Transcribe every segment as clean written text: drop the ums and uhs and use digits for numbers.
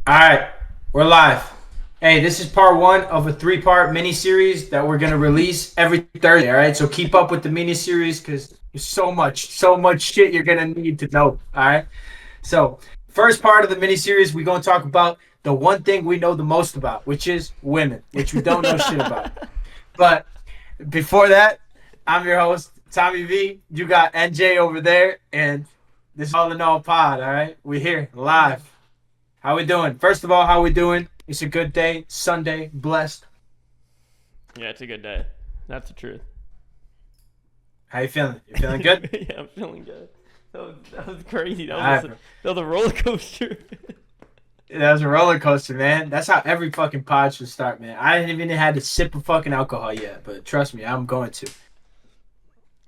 All right, we're live. Hey, this is part one of a three-part mini-series that we're gonna release every Thursday. All right, so keep up with the mini-series because there's so much shit you're gonna need to know. All right. So, first part of the mini-series, we're gonna talk about the one thing we know the most about, which is women, which we don't know shit about. But before that, I'm your host Tommy V. You got NJ over there, and this is All in All Pod. All right, we're here live. How we doing? First of all, how we doing? It's a good day. Sunday, blessed. Yeah, it's a good day. That's the truth. How you feeling? You feeling good? Yeah, I'm feeling good. That was crazy. That All was, right, a, that was a roller coaster. that was a roller coaster, man. That's how every fucking pod should start, man. I didn't even had to sip of fucking alcohol yet, but trust me, I'm going to.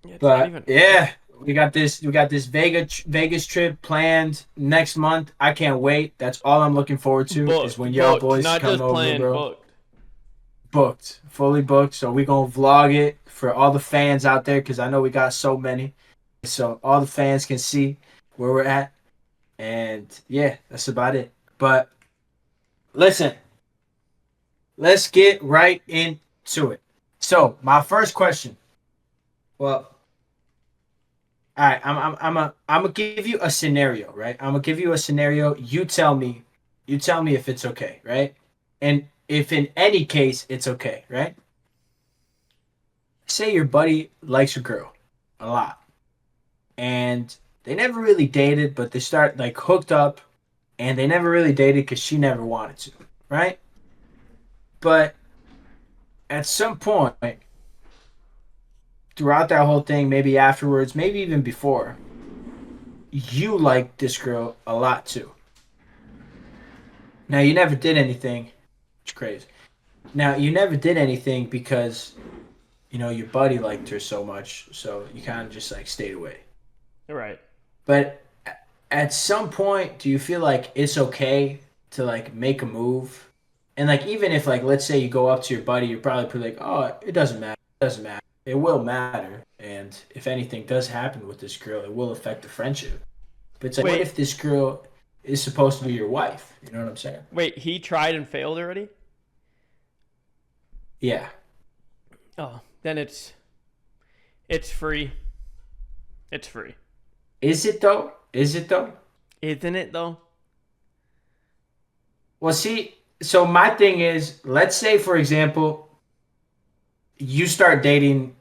Yeah, it's not But even. yeah, we got this Vegas trip planned next month. I can't wait. That's all I'm looking forward to is when y'all Booked, boys not come just over, playing, bro. booked. Booked, fully booked. So we gonna vlog it for all the fans out there because I know we got so many. So all the fans can see where we're at. And yeah, that's about it. But listen, let's get right into it. So my first question. Well, all right, I'm gonna give you a scenario, right? I'm gonna give you a scenario. You tell me if it's okay, right? And if in any case it's okay, right? Say your buddy likes a girl a lot, and they never really dated, but they start like hooked up, and they never really dated because she never wanted to, right? But at some point throughout that whole thing, maybe afterwards, maybe even before, you liked this girl a lot too. Now you never did anything. It's crazy. Now you never did anything because your buddy liked her so much, so you kind of just like stayed away. Right. But at some point, do you feel like it's okay to like make a move? And like even if like let's say you go up to your buddy, you're probably pretty like, oh, it doesn't matter. It doesn't matter. It will matter. And if anything does happen with this girl, it will affect the friendship. But it's like, what Wait, if this girl is supposed to be your wife? You know what I'm saying? wait. He tried and failed already. Yeah. Oh, then it's free. It's free, Is it though? Is it though? isn't it though? Well, see, so my thing is, let's say, for example, you start dating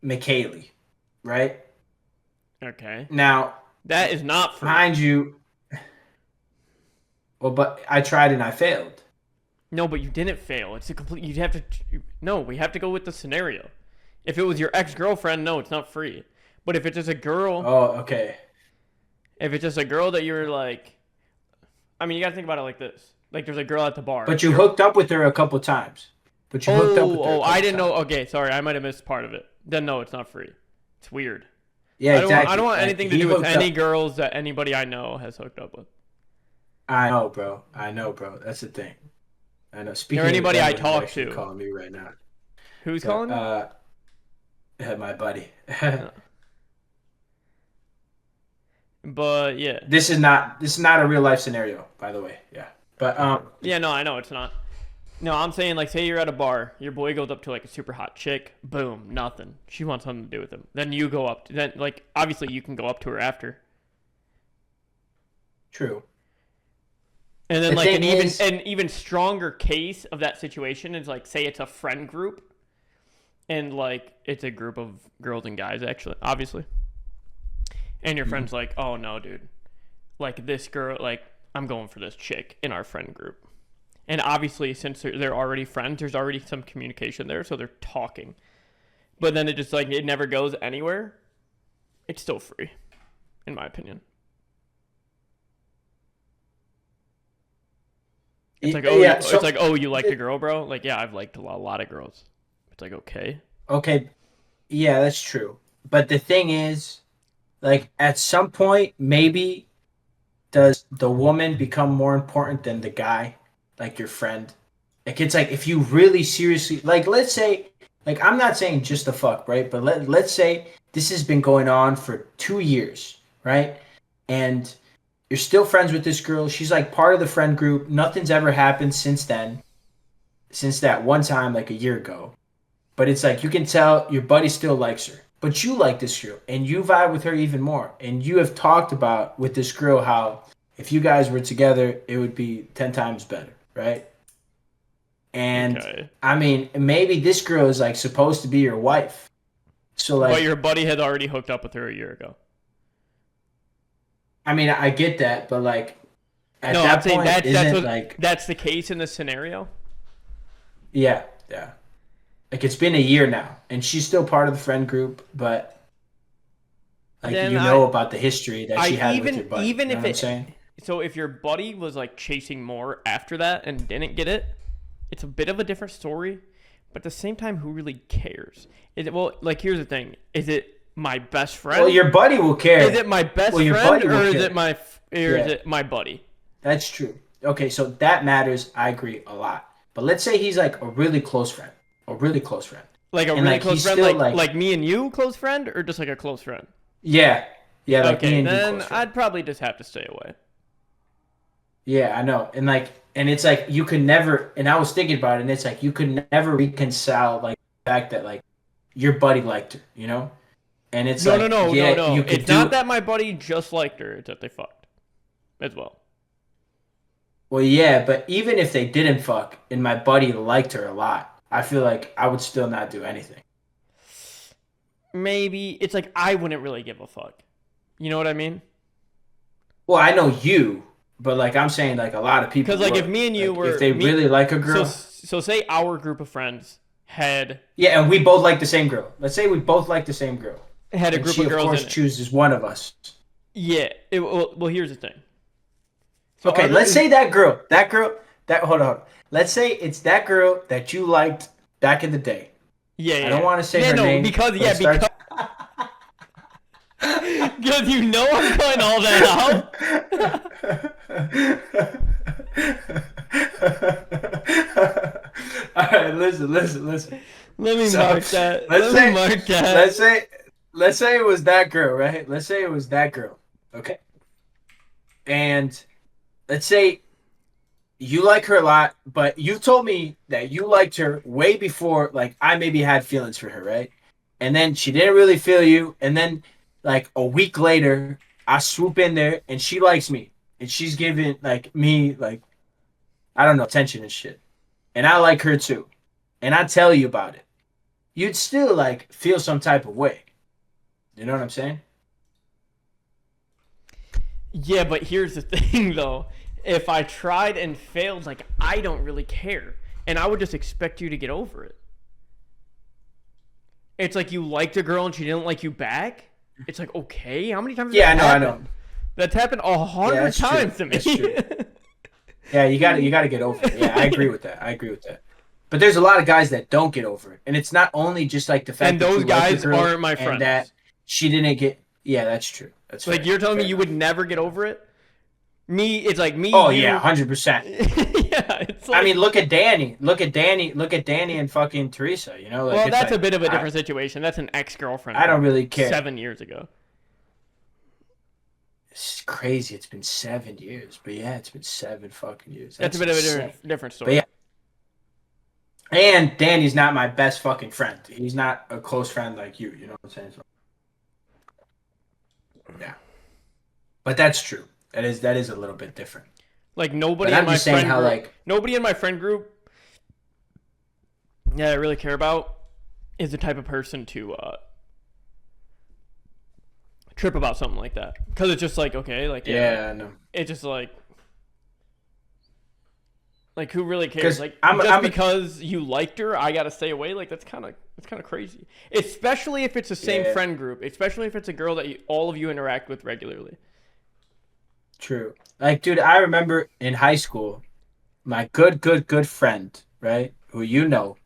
McKaylee, right? Okay. Now, That is not free. mind you, well, but I tried and I failed. No, but you didn't fail. It's a complete. You have to. No, we have to go with the scenario. If it was your ex girlfriend, no, it's not free. But if it's just a girl, Oh, okay. if it's just a girl that you're like, I mean, you gotta think about it like this. Like, there's a girl at the bar. But you hooked up with her a couple times. But you hooked up with her a I couple didn't know. times. Okay, sorry, I might have missed part of it. Then no, it's not free. It's weird. Yeah, I don't exactly. want Like, anything to he do with hooked any up. girls that anybody I know has hooked up with, I know, bro. I know, bro. That's the thing. I know. or Speaking of the anybody I devil, he's talk actually to. calling me right now. Who's But calling you? my buddy. Uh, But yeah, This is not a real life scenario, by the way. Yeah. But yeah, no, I know it's not. No, I'm saying like, say you're at a bar, your boy goes up to like a super hot chick, boom, nothing. She wants something to do with him. Then you go up. Then like, obviously you can go up to her after. true. And then The like thing is, an even stronger case of that situation is like, say it's a friend group, and like it's a group of girls and guys actually, obviously. And your friend's like, "Oh no, dude. Like this girl, like I'm going for this chick in our friend group." And obviously since they're already friends, there's already some communication there, so they're talking. But then it just like it never goes anywhere. It's still free in my opinion. It's like, yeah. it's So like, oh, you liked a girl, bro? Like, yeah, I've liked a lot of girls. It's like, okay. okay, yeah, that's true. But the thing is, like, at some point, maybe does the woman become more important than the guy, like your friend? Like, it's like if you really seriously, like, let's say, like, I'm not saying just the fuck, right? But let's say this has been going on for 2 years, right? And You're still friends with this girl. She's like part of the friend group. Nothing's ever happened since then, since that one time like a year ago. But it's like you can tell your buddy still likes her. But you like this girl and you vibe with her even more. And you have talked about with this girl how if you guys were together, it would be 10 times better, right? And Okay. I mean, maybe this girl is like supposed to be your wife. So But like, your buddy had already hooked up with her a year ago. I mean, I get that, but like at No, I'm that saying point, isn't like, that's the case in this scenario. yeah, yeah. Like it's been a year now, and she's still part of the friend group, but like Then you know about the history that I she had with even your buddy. even You know if what I'm it saying? so if your buddy was like chasing more after that and didn't get it, it's a bit of a different story. But at the same time, who really cares? Is it well? Like here's the thing: is it my best friend? Well, your buddy will care. Is it my best Well, your friend buddy will or is care. it my is it my buddy? That's true. Okay, so that matters. I agree a lot. But let's say he's like a really close friend, a really close friend. Like a And, really like, close he's friend, still, like me and you, close friend, or just like a close friend? Yeah, yeah, like me Okay, and you then close friend. I'd probably just have to stay away. Yeah, I know. And like, and it's like you could never. And I was thinking about it, and it's like you could never reconcile like the fact that like your buddy liked her, you know? And it's No, like, no, no, yeah, no, no. you could It's do. not that my buddy just liked her; it's that they fucked as well. Well, yeah, but even if they didn't fuck, and my buddy liked her a lot, I feel like I would still not do anything. Maybe it's like I wouldn't really give a fuck. You know what I mean? Well, I know you, but like I'm saying, like a lot of people. Because like if would. me and you Like, were if they me- really like a so girl, so say our group of friends had yeah, and we both like the same girl. Let's say we both like the same girl, a and group she of of girls course in it. chooses one of us. Yeah. Well, here's the thing. So Okay, let's say that girl, hold on. Let's say it's that girl that you liked back in the day. Yeah, I don't want to say yeah, her no, name. because but yeah, it starts- because you know I'm putting all that out. All right, listen. Let me So, mark that. let's Let say- me mark that. Let's say it was that girl, right? Let's say it was that girl. Okay. And let's say you like her a lot, but you told me that you liked her way before like I maybe had feelings for her, right? And then she didn't really feel you, and then like a week later, I swoop in there and she likes me. And she's giving like me like I don't know, attention and shit. And I like her too. And I tell you about it. You'd still like feel some type of way. You know what I'm saying? Yeah, but here's the thing though. If I tried and failed, like I don't really care. And I would just expect you to get over it. It's like you liked a girl and she didn't like you back. It's like, okay, how many times has Yeah, that I know. happened? That's happened 100 that's true. times to me. That's true. Yeah, you gotta get over it. Yeah, I agree with that. But there's a lot of guys that don't get over it. And it's not only just like the fact And that those you like the guys girl aren't my and friends. that she didn't get yeah, that's true. That's Like fair. you're telling me Fair you enough. would never get over it? Me, it's like me. Oh you- yeah, 100%. Yeah, it's like. I mean, look at Danny and fucking Teresa. You know, like, well, it's that's like, a bit of a different situation. That's an ex-girlfriend. I don't really care. 7 years ago. It's crazy. It's been 7 years, but yeah, it's been 7 fucking years. That's a bit of a insane. different story. But yeah. And Danny's not my best fucking friend. He's not a close friend like you. You know what I'm saying? So, yeah. But that's true. That is a little bit different. Like nobody But in I'm my just saying friend how group, like nobody in my friend group that I really care about is the type of person to trip about something like that. Because it's just like, okay, like yeah, I know. it's just like who really cares? 'Cause Like I'm- just I'm- because you liked her, I gotta stay away. Like that's kind of crazy. Especially if it's the same Yeah. friend group. Especially if it's a girl that all of you interact with regularly. True. Like, dude, I remember in high school, my good friend, right, who you know,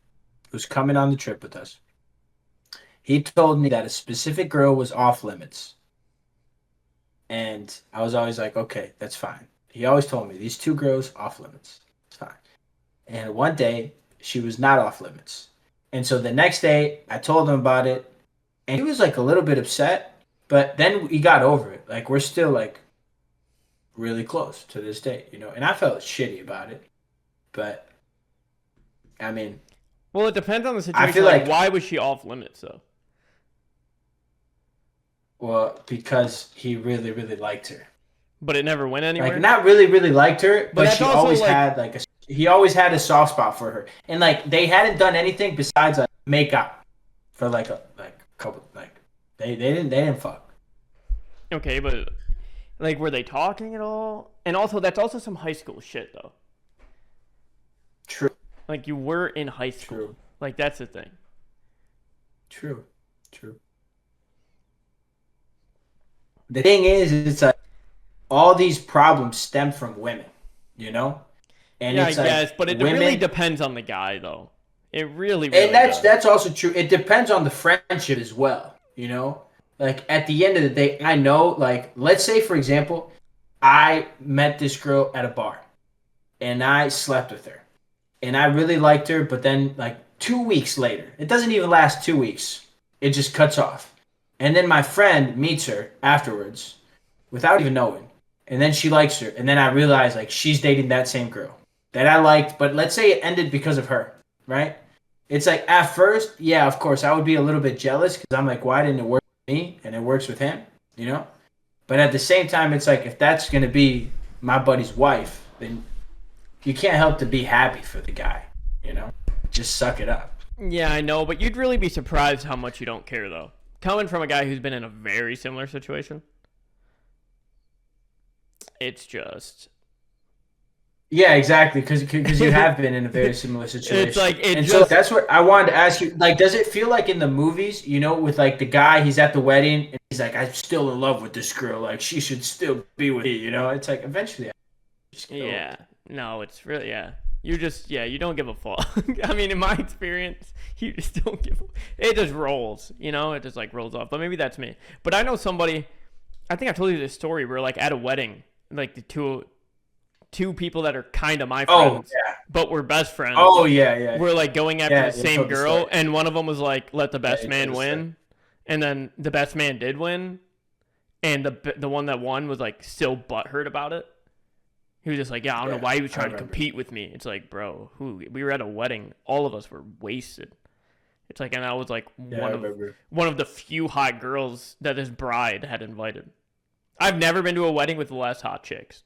who's coming on the trip with us. He told me that a specific girl was off limits. And I was always like, okay, that's fine. He always told me these 2 girls off limits. It's fine. And one day she was not off limits. And so the next day I told him about it and he was like a little bit upset, but then he got over it. Like we're still like really close to this day, you know. And I felt shitty about it, but I mean, Well, it depends on the I situation. feel Like, like why was she off limits though? well because he really really liked her. But it never went anywhere. Like not really really liked her, But but that's she also, always like- had like he always had a soft spot for her, and like they hadn't done anything besides like make up for like a couple like they didn't fuck. Okay, but like, were they talking at all? And also, that's also some high school shit though. True, Like, you were in high school. true, Like, that's the thing. true, true. The thing is, it's like all these problems stem from women, you know, and Yeah, I it's like guess, but it women, really depends on the guy though. It really and does. that's also true. It depends on the friendship as well, you know. Like at the end of the day, I know. Like, let's say for example, I met this girl at a bar, and I slept with her, and I really liked her. But then, like 2 weeks later, it doesn't even last 2 weeks. It just cuts off, and then my friend meets her afterwards, without even knowing, and then she likes her, and then I realize like she's dating that same girl that I liked. But let's say it ended because of her, right? It's like at first, yeah, of course, I would be a little bit jealous because I'm like, why didn't it work with me and it works with him, you know? But at the same time, it's like if that's gonna be my buddy's wife, then you can't help to be happy for the guy, you know? Just suck it up. Yeah, I know, but you'd really be surprised how much you don't care though. Coming from a guy who's been in a very similar situation, it's just Yeah, exactly, because you have been in a very similar situation. It's like and so just that's what I wanted to ask you. Like, does it feel like in the movies, you know, with like the guy, he's at the wedding and he's like, I'm still in love with this girl. Like, she should still be with me. You know, it's like eventually, I just go. yeah. No, it's really You just you don't give a fuck. I mean, in my experience, you just don't give. It just rolls, you know. It just like rolls off. But maybe that's me. But I know somebody. I think I told you this story. We're like at a wedding, like the two people that are kind of my friends, yeah. but we're best friends. Oh yeah. We're like going after Yeah, the you same told the girl, story. and one of them was like, "Let the best you man told the story. win," and then the best man did win, and the one that won was like still butthurt about it. He was just like, "Yeah, I don't know why he was trying to remember. compete with me." It's like, bro, we were at a wedding, all of us were wasted. It's like, and I was like Yeah, I remember. one of the few hot girls that his bride had invited. I've never been to a wedding with less hot chicks.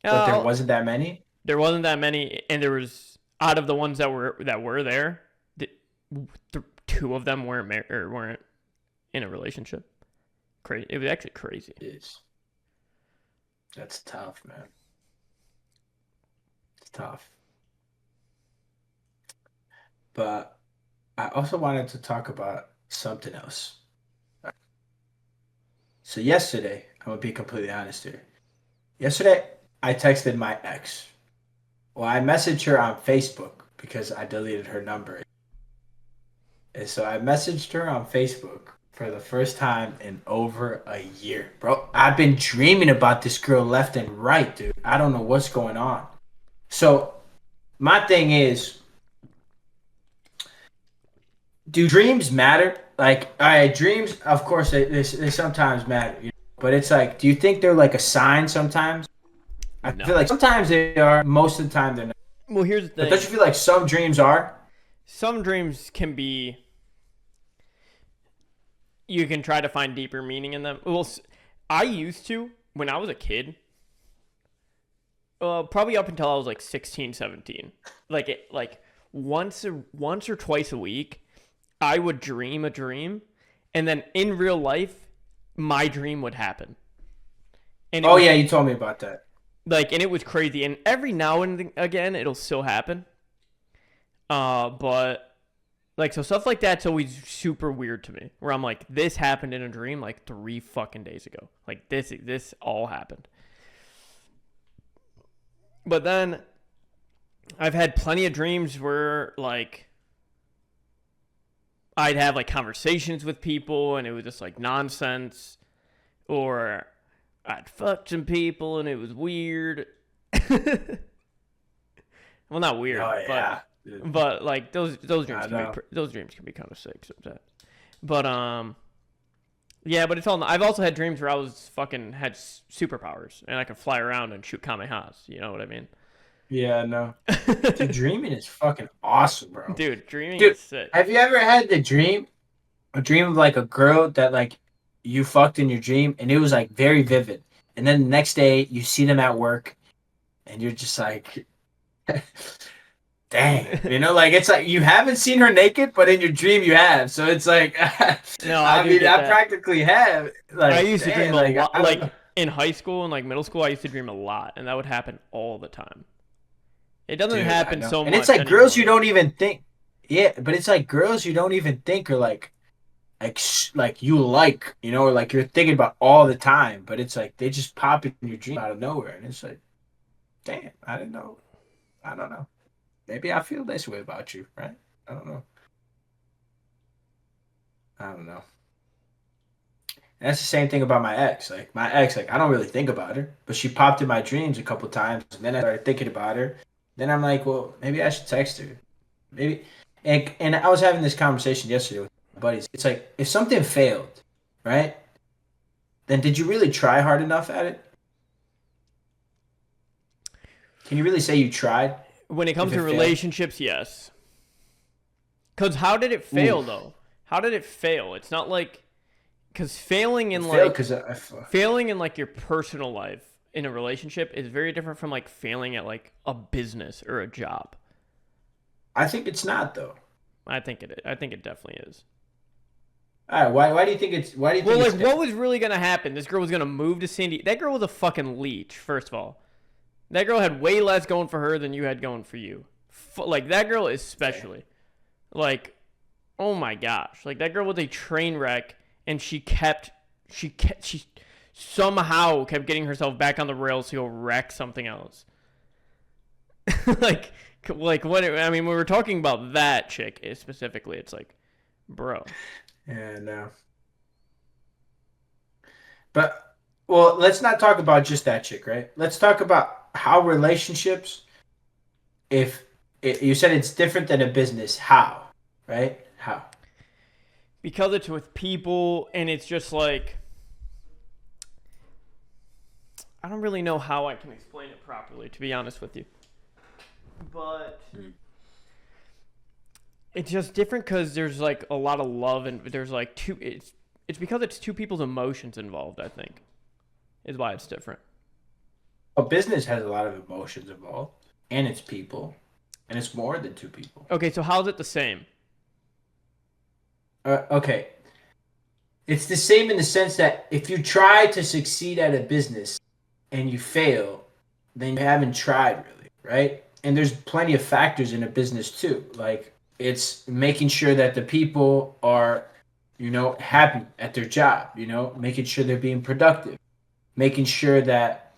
But there wasn't that many. There wasn't that many, and there was out of the ones that were there, two of them weren't in a relationship. Crazy. It was actually crazy. It is. That's tough, man. It's tough. But I also wanted to talk about something else. So yesterday, I'm gonna be completely honest here. Yesterday, I texted my ex. Well, I messaged her on Facebook because I deleted her number. And so I messaged her on Facebook for the first time in over a year. Bro, I've been dreaming about this girl left and right, dude. I don't know what's going on. So my thing is, do dreams matter? Like, all right, dreams, of course, they sometimes matter. You know? But it's like, do you think they're like a sign sometimes? I No. feel like sometimes they are. Most of the time they're not. Well, here's the But thing. don't you feel like some dreams are? Some dreams can be. You can try to find deeper meaning in them. Well, I used to when I was a kid. Probably up until I was like 16, 17. Like once or twice a week, I would dream a dream, and then in real life, my dream would happen. And Oh yeah, you told me about that. and it was crazy. And every now and again, it'll still happen. But like, so stuff like that's always super weird to me. Where I'm like, this happened in a dream like 3 fucking days ago. Like this all happened. But then I've had plenty of dreams where like I'd have like conversations with people and it was just like nonsense, or I'd fucked some people and it was weird. Well, not weird, Oh yeah. but like those dreams I know. those dreams can be kind of sick sometimes. But Yeah, but it's all. I've also had dreams where I was fucking had superpowers and I could fly around and shoot kamehas. You know what I mean? Yeah, no. Dude, dreaming is fucking awesome, bro. Dude, dreaming Dude, is sick. have you ever had a dream of like a girl that like you fucked in your dream and it was like very vivid. And then the next day you see them at work and you're just like, dang, like it's like you haven't seen her naked, but in your dream you have. So it's like, No, I I do mean, get I that. practically have. I Like, used to dang, dream a like lot. I don't know. Like in high school and like middle school, I used to dream a lot, and that would happen all the time. It doesn't Dude, I happen know. so And it's much like girls you anymore. don't even think. Yeah, but it's like girls you don't even think are like you or like you're thinking about all the time, but it's like they just pop in your dream out of nowhere, and it's like, damn, I didn't know. I don't know. Maybe I feel this way about you, right? I don't know. I don't know. And that's the same thing about my ex. Like my ex, like I don't really think about her, but she popped in my dreams a couple times, and then I started thinking about her. Then I'm like, well, maybe I should text her. Maybe. And I was having this conversation yesterday with my buddies. It's like if something failed, right? Then did you really try hard enough at it? Can you really say you tried When it if comes it to failed? relationships, yes. Because how did it fail Oof. though? How did it fail? It's not like because failing It in failed like because failing in like your personal life in a relationship is very different from like failing at like a business or a job. I think it's not though. I think it. I think it definitely is. All right, why do you think it's Well, like, what different? was really gonna happen? This girl was gonna move to Sandy. That girl was a fucking leech. First of all, that girl had way less going for her than you had going for you. Like that girl especially. Like, oh my gosh, like that girl was a train wreck, and she somehow kept getting herself back on the rails to go wreck something else. like, like what? I mean, when we're talking about that chick specifically, it's like, bro. Yeah, no. But well, let's not talk about just that chick, right? Let's talk about how relationships. If you said it's different than a business, how, right? How? Because it's with people and it's just like I don't really know how I can explain it properly, to be honest with you. But it's just different because there's like a lot of love and there's like two. It's because it's two people's emotions involved. I think is why it's different. A business has a lot of emotions involved, and it's people, and it's more than two people. Okay, so how's it the same? Okay, it's the same in the sense that if you try to succeed at a business and you fail, then you haven't tried really, right? And there's plenty of factors in a business too. Like it's making sure that the people are, happy at their job, making sure they're being productive, making sure that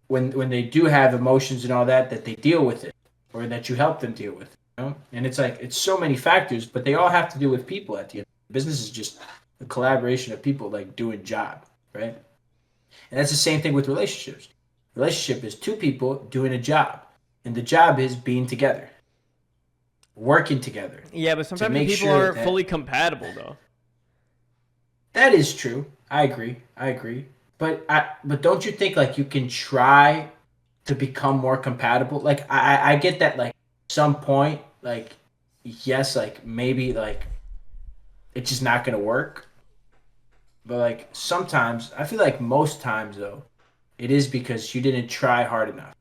when they do have emotions and all that, that they deal with it or that you help them deal with it. And it's like it's so many factors, but they all have to do with people at the end. Business is just a collaboration of people like doing job, right? And that's the same thing with relationships. Relationship is two people doing a job, and the job is being together, working together Yeah, but to sometimes the make people sure aren't that fully compatible though. that is true. I agree. I agree. But don't you think like you can try to become more compatible? Like I get that like some point like yes like maybe like it's just not gonna work. But like sometimes I feel like most times though it is because you didn't try hard enough.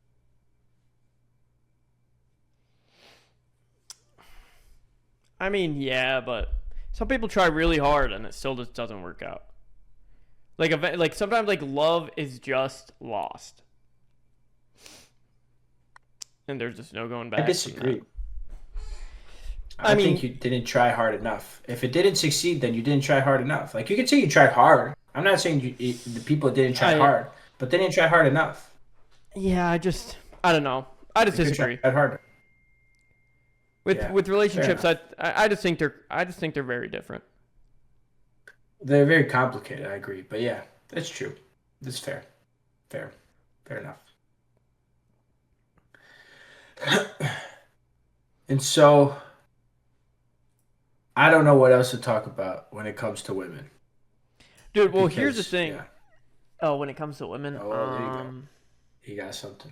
I mean, yeah, but some people try really hard and it still just doesn't work out. Like sometimes like love is just lost, and there's just no going I back from that. disagree. I I think mean, you didn't try hard enough. If it didn't succeed, then you didn't try hard enough. Like you can say you tried hard. I'm not saying the people didn't try I hard, but they didn't try hard enough. yeah, I don't know. I just They could try disagree harder. Yeah, with fair relationships. enough. I just think they're very different. They're very complicated. I agree, but yeah, that's true. That's fair. Fair. Fair enough. And so I don't know what else to talk about when it comes to women. Dude, well, here's the Because, thing. yeah. Oh, when it comes to women, Oh, well, there you go. You got something.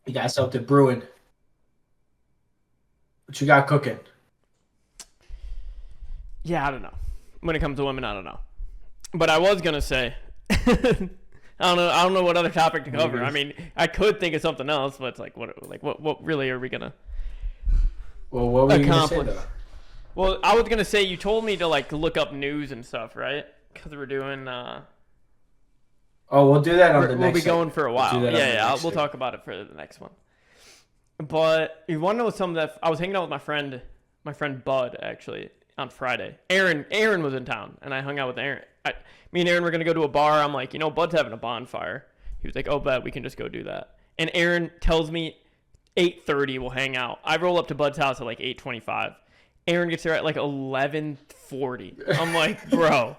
You got something brewing. What you got cooking? yeah, I don't know. When it comes to women, I don't know. But I was gonna say, I don't know. I don't know what other topic to cover. Maybe. I mean, I could think of something else, but it's like, what really are we gonna Well, what were you going to say, accomplish? though? Well, I was gonna say you told me to like look up news and stuff, right? Because we're doing. Oh, we'll do that on the We'll next be going segment. for a We'll do while. that on the Yeah, next we'll segment. talk about it for the next one. But you want to know something that I was hanging out with my friend Bud actually on Friday. Aaron was in town, and I hung out with Aaron. Me and Aaron were gonna go to a bar. I'm like, Bud's having a bonfire. He was like, oh, bet we can just go do that. And Aaron tells me 8:30 we'll hang out. I roll up to Bud's house at like 8:25. Aaron gets there at like 11:40. I'm like, bro.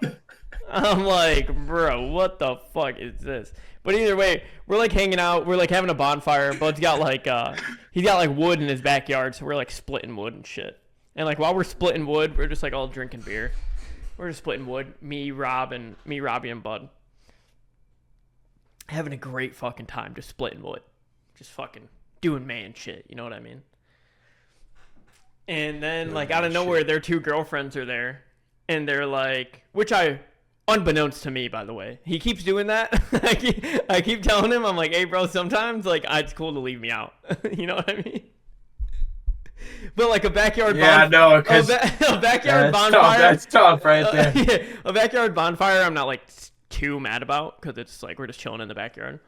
What the fuck is this? But either way, we're like hanging out. We're like having a bonfire. Bud's got like he's got like wood in his backyard, so we're like splitting wood and shit. And like while we're splitting wood, we're just like all drinking beer. We're just splitting wood. Robbie, and Bud. Having a great fucking time just splitting wood. Just fucking doing man shit. You know what I mean? And then like out of nowhere, their two girlfriends are there. And they're like, unbeknownst to me, by the way, he keeps doing that. I keep telling him, I'm like, hey, bro, sometimes like it's cool to leave me out. You know what I mean? But like a backyard Yeah, I know, because a backyard bonfire. That's tough right there. Yeah, a backyard bonfire. I'm not like too mad about because it's like we're just chilling in the backyard.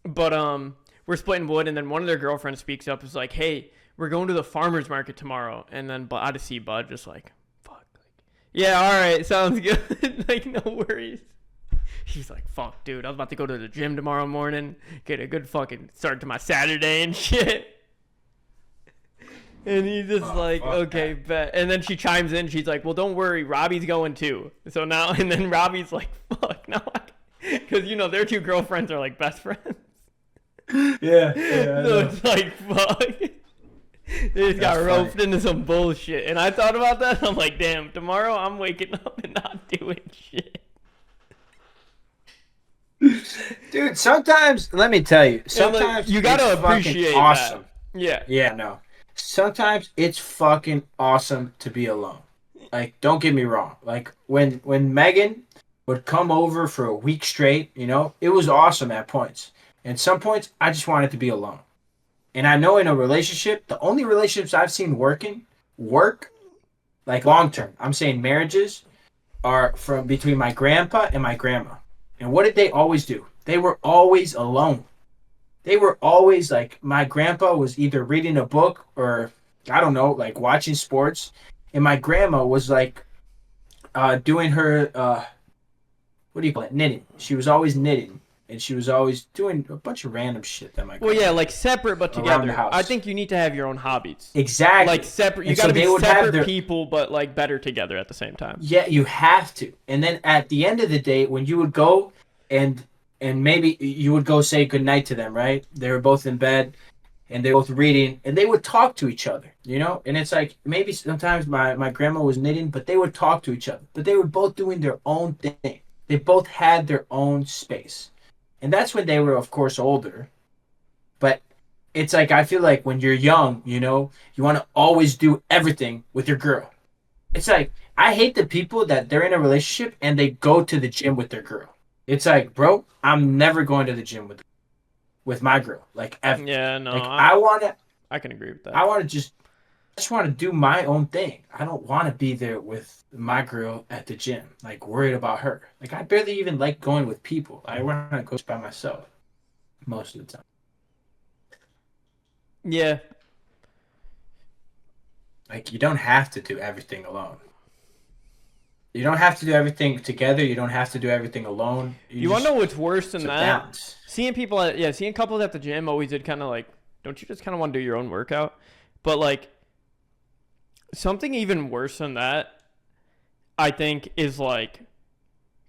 But we're splitting wood, and then one of their girlfriends speaks up, is like, hey, we're going to the farmer's market tomorrow, and then I just see Bud just like. Yeah, all right, sounds good. Like, no worries. He's like, fuck, dude, I was about to go to the gym tomorrow morning, get a good fucking start to my Saturday and shit. And he's just like, okay, bet. And then she chimes in, she's like, well, don't worry, Robbie's going too. So now, and then Robbie's like, fuck, no, because, their two girlfriends are like best friends. Yeah. So it's like, fuck. They just got roped into some bullshit. And I thought about that. I'm like, damn, tomorrow I'm waking up and not doing shit. Dude, sometimes, let me tell you, sometimes you gotta it's fucking appreciate awesome. that. Yeah. Yeah, no. Sometimes it's fucking awesome to be alone. Like, don't get me wrong. Like, when Megan would come over for a week straight, it was awesome at points. And some points, I just wanted to be alone. And I know in a relationship, the only relationships I've seen work, like long term, I'm saying marriages, are from between my grandpa and my grandma. And what did they always do? They were always alone. They were always like, my grandpa was either reading a book or, I don't know, like watching sports. And my grandma was like doing her, what do you call it? Knitting. She was always knitting. And she was always doing a bunch of random shit that my grandma like separate but around together. the house. I think you need to have your own hobbies. Exactly. Like separate. You And got to so they be would have separate their- people, but like better together at the same time. Yeah, you have to. And then at the end of the day, when you would go and maybe you would go say goodnight to them, right? They were both in bed and they were both reading and they would talk to each other, And it's like maybe sometimes my grandma was knitting, but they would talk to each other. But they were both doing their own thing. They both had their own space. And that's when they were, of course, older. But it's like, I feel like when you're young, you want to always do everything with your girl. It's like, I hate the people that they're in a relationship and they go to the gym with their girl. It's like, bro, I'm never going to the gym with my girl. Like, ever. Yeah, no. Like, I can agree with that. I just want to do my own thing. I don't want to be there with my girl at the gym, like worried about her. Like, I barely even like going with people. I want to go by myself most of the time. Yeah. Like, you don't have to do everything alone. You don't have to do everything together. You don't have to do everything alone. You want to know what's worse than it's a that? balance. Seeing couples at the gym always did kind of like, don't you just kind of want to do your own workout? But like, something even worse than that, I think, is like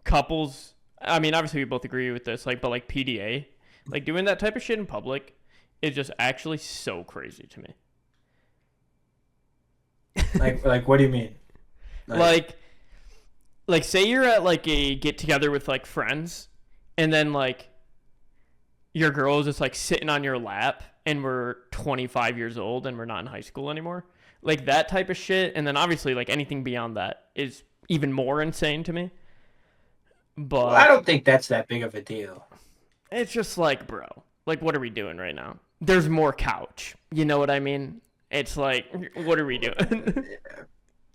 couples. I mean, obviously we both agree with this, like, but like PDA, like doing that type of shit in public is just actually so crazy to me. Like what do you mean? Like like say you're at like a get together with like friends, and then like your girl is just like sitting on your lap, and we're 25 years old and we're not in high school anymore. Like that type of shit, and then obviously like anything beyond that is even more insane to me. Well, I But don't think that's that big of a deal. it's just like, bro, like what are we doing right now? There's more couch. You know what I mean? It's like, what are we doing?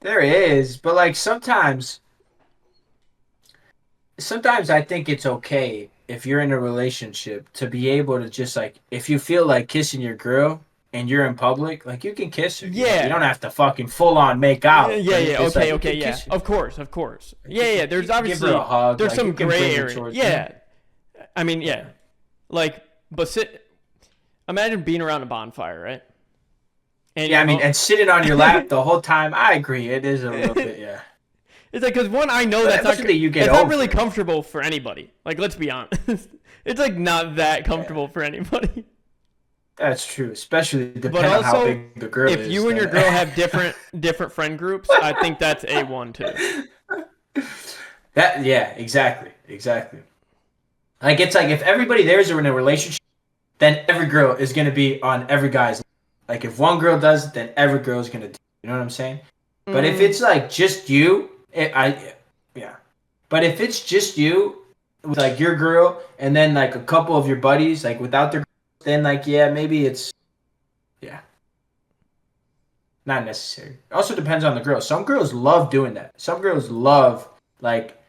There is, but like sometimes I think it's okay if you're in a relationship to be able to just like if you feel like kissing your girl and you're in public, like you can kiss her. You know? Yeah. You don't have to fucking full on make out. Yeah, but it's yeah, just, okay, like, you okay, can yeah. kiss her. Of course. Like, Yeah, you yeah. can- There's you can give her obviously a hug, there's like, some you can gray bring her area. towards Yeah, I mean, yeah. Like, but imagine being around a bonfire, right? And Yeah, I you're mean, ho- and sitting on your lap the whole time, I agree. It is a little bit, yeah. it's like because one, I know But that's not eventually you get it's not over really it. comfortable for anybody. Like, let's be honest, it's like not that comfortable for anybody. That's true, especially But depending on how also, big the girl if is. you and your then- girl have different friend groups, I think that's A1 too. That yeah, exactly. Like it's like if everybody there is in a relationship, then every girl is gonna be on every guy's. Like if one girl does it, then every girl is gonna do it. You know what I'm saying? But if it's like just you, yeah. But if it's just you with like your girl and then like a couple of your buddies, like without their, then like yeah, maybe it's yeah, not necessary. It also depends on the girl. Some girls love doing that. Some girls love like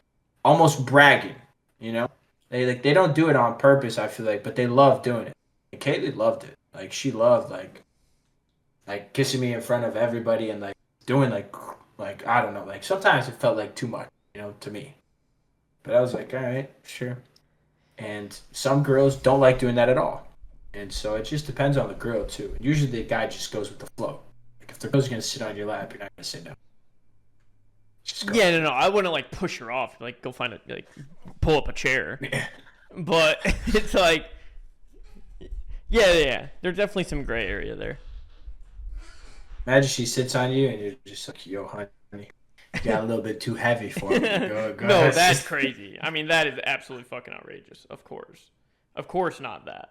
almost bragging. You know, they don't do it on purpose. I feel like, but they love doing it. And Kaylee loved it. Like she loved like kissing me in front of everybody and like doing like I don't know. Like sometimes it felt like too much, you know, to me. But I was like, all right, sure. And some girls don't like doing that at all. And so it just depends on the girl too. Usually the guy just goes with the flow. Like if the girl's gonna sit on your lap, you're not gonna say no. Just go. Yeah, no, I wouldn't like push her off, like go find like pull up a chair. But it's like, yeah. There's definitely some gray area there. Imagine she sits on you and you're just like, yo, honey, you got a little bit too heavy for me. Go No, ahead. that's crazy. I mean, that is absolutely fucking outrageous. Of course, not that.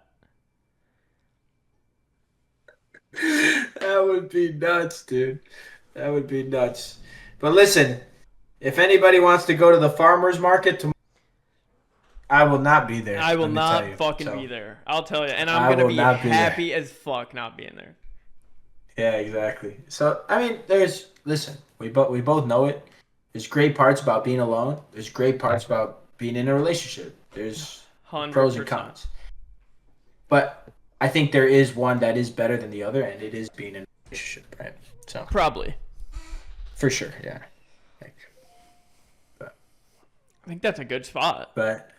That would be nuts, dude. That would be nuts. But listen, if anybody wants to go to the farmers market tomorrow, I will not be there. I will let me tell not you. fucking So, be there. I'll tell you, and I I'm gonna will be not be there. happy as fuck not being there. Yeah, exactly. So I mean, listen, we both know it. There's great parts about being alone. There's great parts about being in a relationship. There's 100%. pros and cons. But I think there is one that is better than the other, and it is being in a relationship, right? So Probably. for sure, yeah. I think that's a good spot. But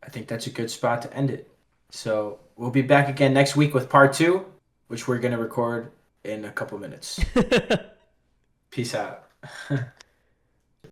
I think that's a good spot to end it. So we'll be back again next week with part 2, which we're gonna record in a couple minutes. Peace out.